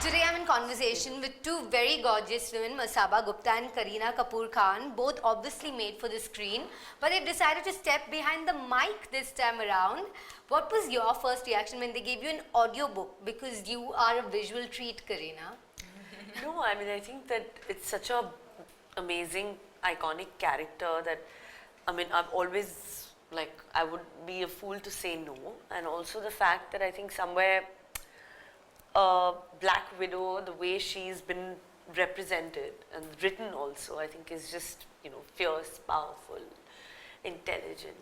Today I'm in conversation with two very gorgeous women, Masaba Gupta and Kareena Kapoor Khan, both obviously made for the screen, but they've decided to step behind the mic this time around. What was your first reaction when they gave you an audiobook? Because you are a visual treat, Kareena. No, I mean, I think that it's such a amazing, iconic character that, I mean, I've always, like, I would be a fool to say no. And also the fact that I think somewhere Black Widow, the way she's been represented and written also, I think is just, you know, fierce, powerful, intelligent.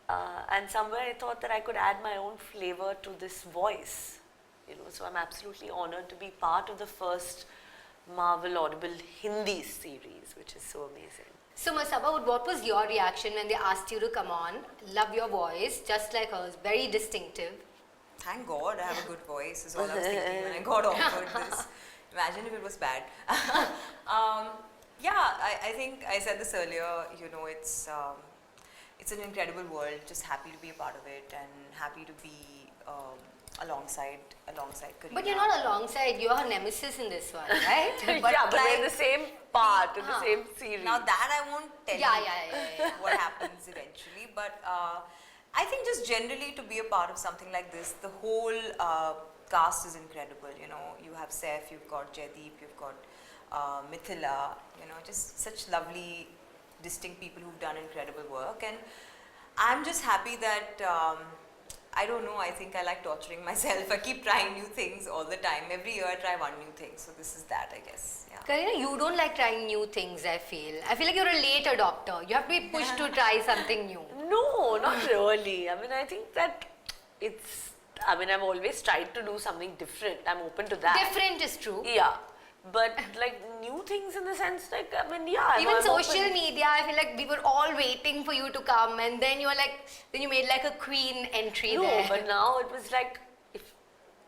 And somewhere I thought that I could add my own flavor to this voice, you know, so I'm absolutely honored to be part of the first Marvel Audible Hindi series, which is so amazing. So Masaba, what was your reaction when they asked you to come on? Love your voice, just like hers, very distinctive. Thank God I have a good voice is all I was thinking when I got offered this. Imagine if it was bad. Yeah, I think I said this earlier, you know, it's an incredible world, just happy to be a part of it and happy to be alongside Kareena. But you're not alongside, you're her nemesis in this one, right? But yeah, but they're in the same part, in the same series. Now that I won't tell Yeah. what happens eventually, but I think just generally to be a part of something like this, the whole cast is incredible. You know, you have Saif, you've got Jaideep, you've got Mithila, you know, just such lovely, distinct people who've done incredible work. And I'm just happy that, I don't know, I think I like torturing myself. I keep trying new things all the time. Every year I try one new thing. So this is that, I guess. Yeah. Kareena, you don't like trying new things, I feel. I feel like you're a late adopter. You have to be pushed to try something new. No, not really. I mean, I think that it's, I mean, I've always tried to do something different. I'm open to that. Different is true. Yeah. But like new things in the sense, like, I mean, yeah. Even I'm social open. media, I feel like we were all waiting for you to come, and then you're like, then you made like a queen entry there. No, but now it was like, if,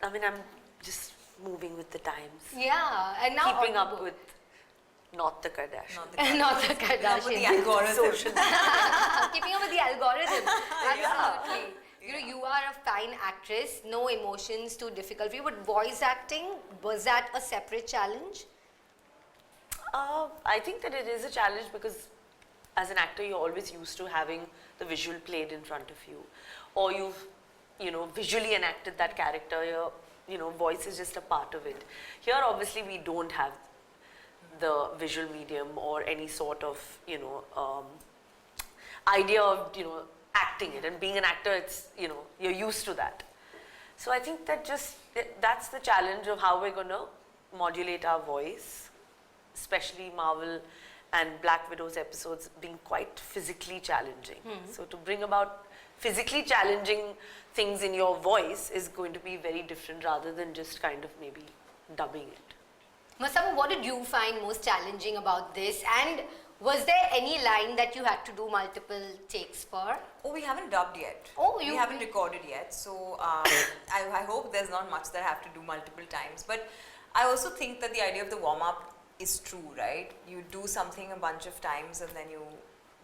I mean, I'm just moving with the times. Yeah, and now Keeping up with not the Kardashians. Not the Kardashians. The algorithm. Social Keeping up with the algorithm. Absolutely. You know, you are a fine actress, no emotions, too difficult for you, but voice acting, was that a separate challenge? I think that it is a challenge because as an actor, you're always used to having the visual played in front of you. Or you've, you know, visually enacted that character. Your, you know, voice is just a part of it. Here, obviously, we don't have the visual medium or any sort of, you know, idea of, you know, acting it. And being an actor, it's, you know, you're used to that. So I think that just, that's the challenge of how we're going to modulate our voice, especially Marvel and Black Widow's episodes being quite physically challenging. So to bring about physically challenging things in your voice is going to be very different rather than just kind of maybe dubbing it. Masaba, what did you find most challenging about this? And was there any line that you had to do multiple takes for? Oh, we haven't dubbed yet. Oh, we haven't recorded yet. So I hope there's not much that I have to do multiple times. But I also think that the idea of the warm-up is true, right? You do something a bunch of times and then you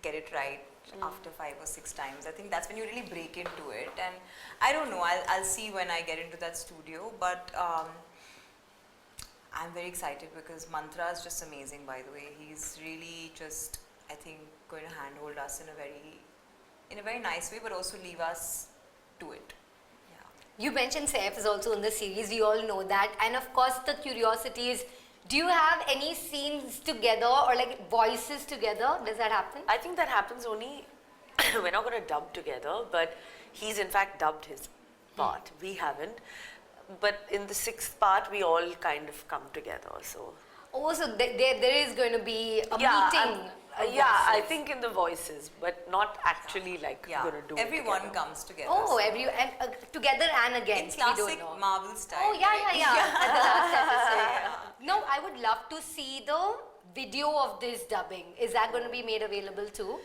get it right after 5 or 6 times. I think that's when you really break into it. And I don't know, I'll see when I get into that studio. But I'm very excited because Mantra is just amazing, by the way. He's really just, I think, going to handhold us in a very nice way, but also leave us to it. Yeah. You mentioned Saif is also in the series, we all know that. And of course, the curiosity is, do you have any scenes together or like voices together? Does that happen? I think that happens only, we're not going to dub together, but he's in fact dubbed his part. We haven't. But in the 6th part, we all kind of come together, so. Oh, so there is going to be a meeting. I think in the voices, but not actually like going to do everyone it comes together. Oh, together and again. In classic Marvel style. Oh, yeah. At the last episode. No, I would love to see the video of this dubbing. Is that going to be made available too?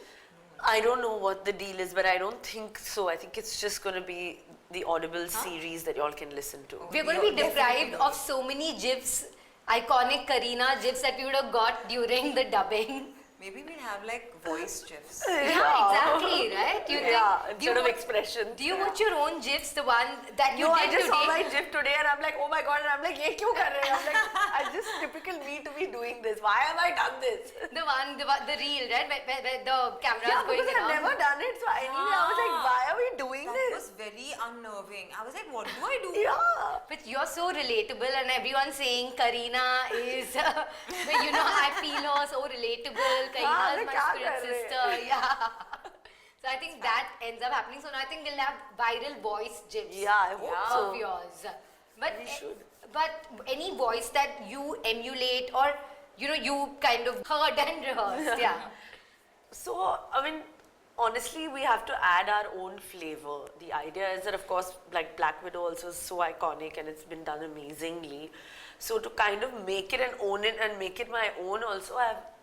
I don't know what the deal is, but I don't think so. I think it's just going to be the Audible series that y'all can listen to. We're going to be deprived of so many GIFs, iconic Kareena GIFs that we would have got during the dubbing. Maybe we'll have like voice gifs. Yeah, exactly, right? You Yeah, think, do you instead of watch- expressions. Do you watch your own gifs, the one that you No, did I just saw today? my GIF today and I'm like, oh my god, and I'm like, ye kyun kar rahe hain? I'm like, I just typical me to be doing this. Why have I done this? The reel, right? Where the camera Yeah, is going because I've around. never done it. So anyway, I was like, why are we doing That this? was very unnerving. I was like, what do I do? Yeah. But you're so relatable, and everyone's saying Kareena is, but you know, I feel her so relatable. Kareena is मैं my क्या spirit कर रहे हैं? sister. Yeah. So I think that ends up happening. So now I think we'll have viral voice gifs Yeah, I hope Yeah. so. of yours. But We should. but any voice that you emulate or you know you kind of heard and rehearsed. Yeah. So, I mean, honestly, we have to add our own flavor. The idea is that, of course, like Black Widow also is so iconic and it's been done amazingly. So to kind of make it and own it and make it my own also,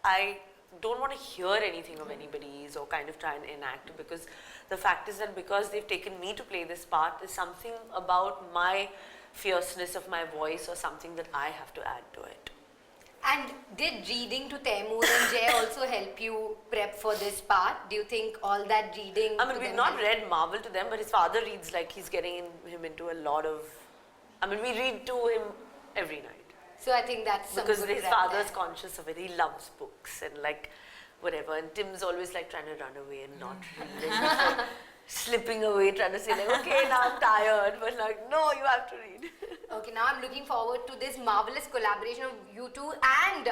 I don't want to hear anything of anybody's or kind of try and enact, because the fact is that because they've taken me to play this part, there's something about my fierceness of my voice or something that I have to add to it. And did reading to Taimur and Jay also help you prep for this part? Do you think all that reading? I mean, to we've them not helped? read Marvel to them, but his father reads, like he's getting him into a lot of. I mean, we read to him every night So I think that's some because good his prep father's there. conscious of it. He loves books and like whatever. And Tim's always like trying to run away and not read. And he's, like, slipping away, trying to say like, okay, now I'm tired, but like, no, you have to read. Okay, now I'm looking forward to this marvelous collaboration of you two and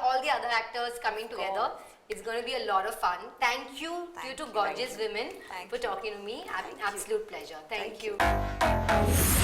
all the other actors coming together. It's going to be a lot of fun. Thank you to you two gorgeous women Thank for you. talking to me. Absolute pleasure. Thank you. you.